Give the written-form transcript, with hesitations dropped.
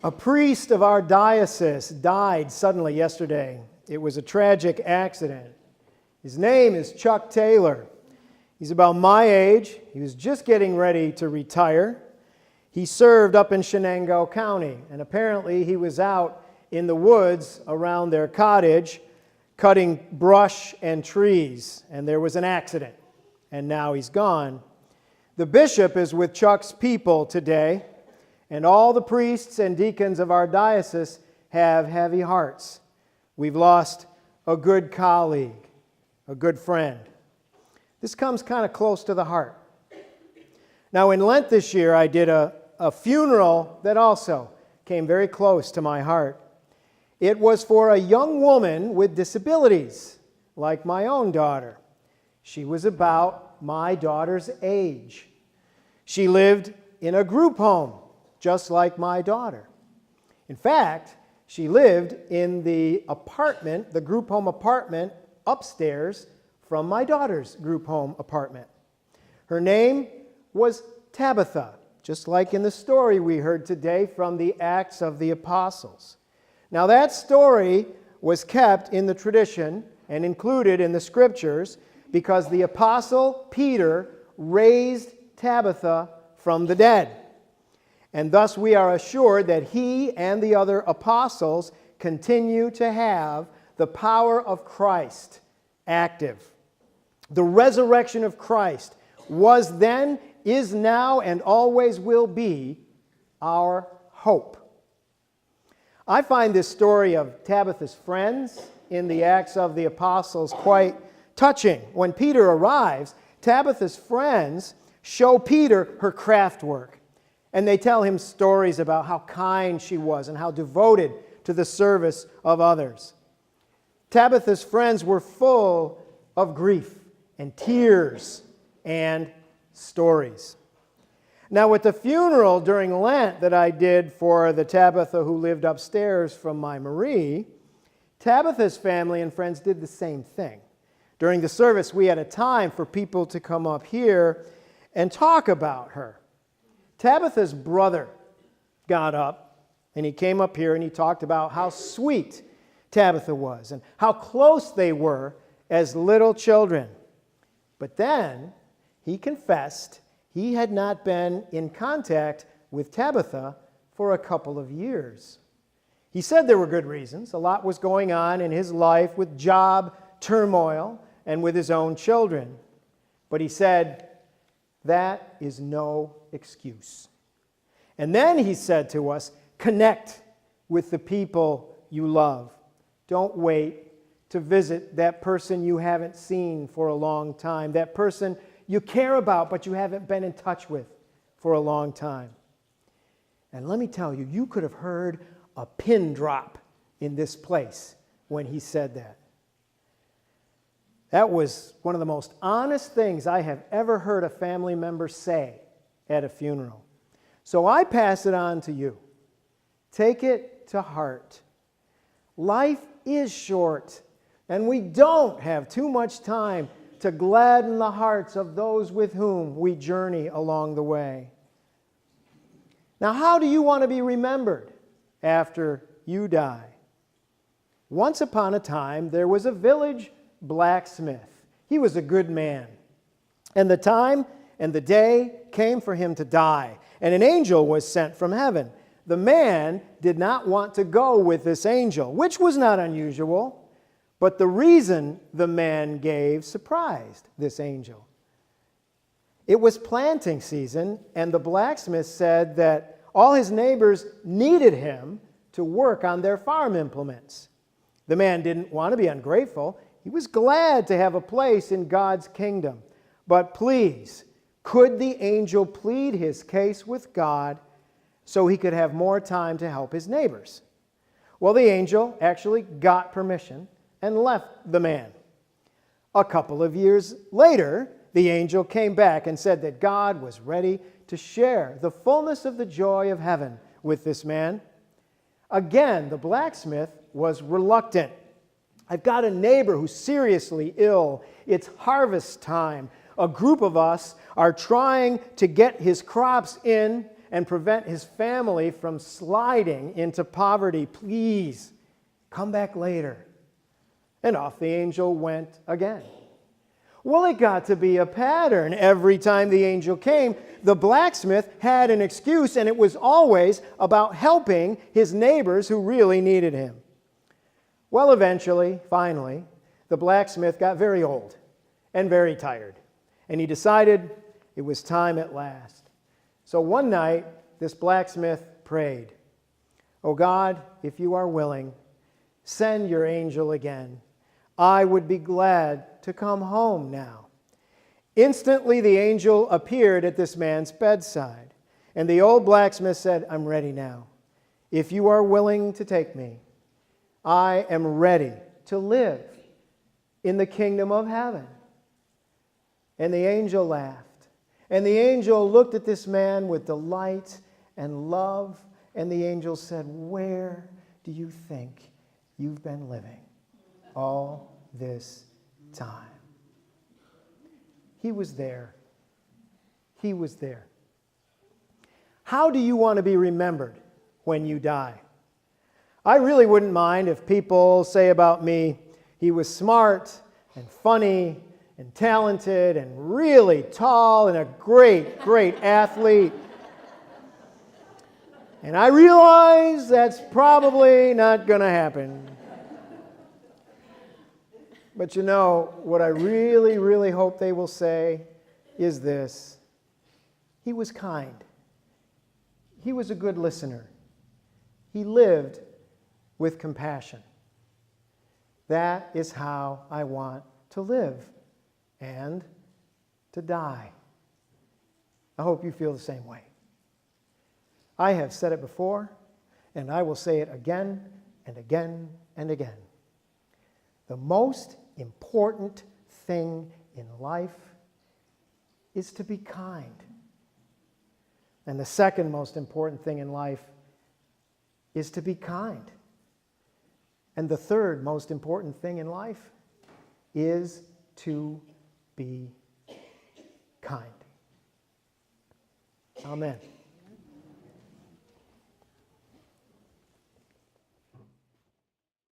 A priest of our diocese died suddenly yesterday. It was a tragic accident. His name is Chuck Taylor. He's about my age. He was just getting ready to retire. He served up in Chenango County, and apparently he was out in the woods around their cottage cutting brush and trees, and there was an accident, and now he's gone. The bishop is with Chuck's people today, and all the priests and deacons of our diocese have heavy hearts. We've lost a good colleague, a good friend. This comes kind of close to the heart. Now, in Lent this year, I did a funeral that also came very close to my heart. It was for a young woman with disabilities, like my own daughter. She was about my daughter's age. She lived in a group home, just like my daughter. In fact, she lived in the apartment, the group home apartment, upstairs from my daughter's group home apartment. Her name was Tabitha, just like in the story we heard today from the Acts of the Apostles. Now that story was kept in the tradition and included in the scriptures because the apostle Peter raised Tabitha from the dead. And thus we are assured that he and the other apostles continue to have the power of Christ active. The resurrection of Christ was then, is now, and always will be our hope. I find this story of Tabitha's friends in the Acts of the Apostles quite touching. When Peter arrives, Tabitha's friends show Peter her craft work. And they tell him stories about how kind she was and how devoted to the service of others. Tabitha's friends were full of grief and tears and stories. Now, at the funeral during Lent that I did for the Tabitha who lived upstairs from my Marie, Tabitha's family and friends did the same thing. During the service, we had a time for people to come up here and talk about her. Tabitha's brother got up, and he came up here and he talked about how sweet Tabitha was and how close they were as little children. But then he confessed he had not been in contact with Tabitha for a couple of years. He said there were good reasons. A lot was going on in his life with job turmoil and with his own children. But he said, that is no excuse. And then he said to us, connect with the people you love. Don't wait to visit that person you haven't seen for a long time, that person you care about but you haven't been in touch with for a long time. And let me tell you, you could have heard a pin drop in this place when he said that. That was one of the most honest things I have ever heard a family member say at a funeral. So I pass it on to you. Take it to heart. Life is short, and we don't have too much time to gladden the hearts of those with whom we journey along the way. Now, how do you want to be remembered after you die? Once upon a time, there was a village blacksmith. He was a good man. And the time and the day came for him to die, and an angel was sent from heaven. The man did not want to go with this angel, which was not unusual, but the reason the man gave surprised this angel. It was planting season, and the blacksmith said that all his neighbors needed him to work on their farm implements. The man didn't want to be ungrateful. He was glad to have a place in God's kingdom. But please, could the angel plead his case with God so he could have more time to help his neighbors? Well, the angel actually got permission and left the man. A couple of years later, the angel came back and said that God was ready to share the fullness of the joy of heaven with this man. Again, the blacksmith was reluctant. I've got a neighbor who's seriously ill. It's harvest time. A group of us are trying to get his crops in, and prevent his family from sliding into poverty. Please, come back later. And off the angel went again. Well, it got to be a pattern. Every time the angel came, the blacksmith had an excuse, and it was always about helping his neighbors who really needed him. Well, eventually, finally, the blacksmith got very old and very tired, and he decided it was time at last. So one night, this blacksmith prayed, "Oh God, if you are willing, send your angel again. I would be glad to come home now." Instantly, the angel appeared at this man's bedside, and the old blacksmith said, "I'm ready now. If you are willing to take me, I am ready to live in the kingdom of heaven." And the angel laughed, and the angel looked at this man with delight and love, and the angel said, "Where do you think you've been living all this time?" He was there. He was there. How do you want to be remembered when you die? I really wouldn't mind if people say about me, "He was smart and funny and talented and really tall and a great, great athlete." And I realize that's probably not going to happen. But you know, what I really, really hope they will say is this: he was kind. He was a good listener. He lived with compassion. That is how I want to live and to die. I hope you feel the same way. I have said it before, and I will say it again and again and again. The most important thing in life is to be kind. And the second most important thing in life is to be kind. And the third most important thing in life is to be kind. Amen.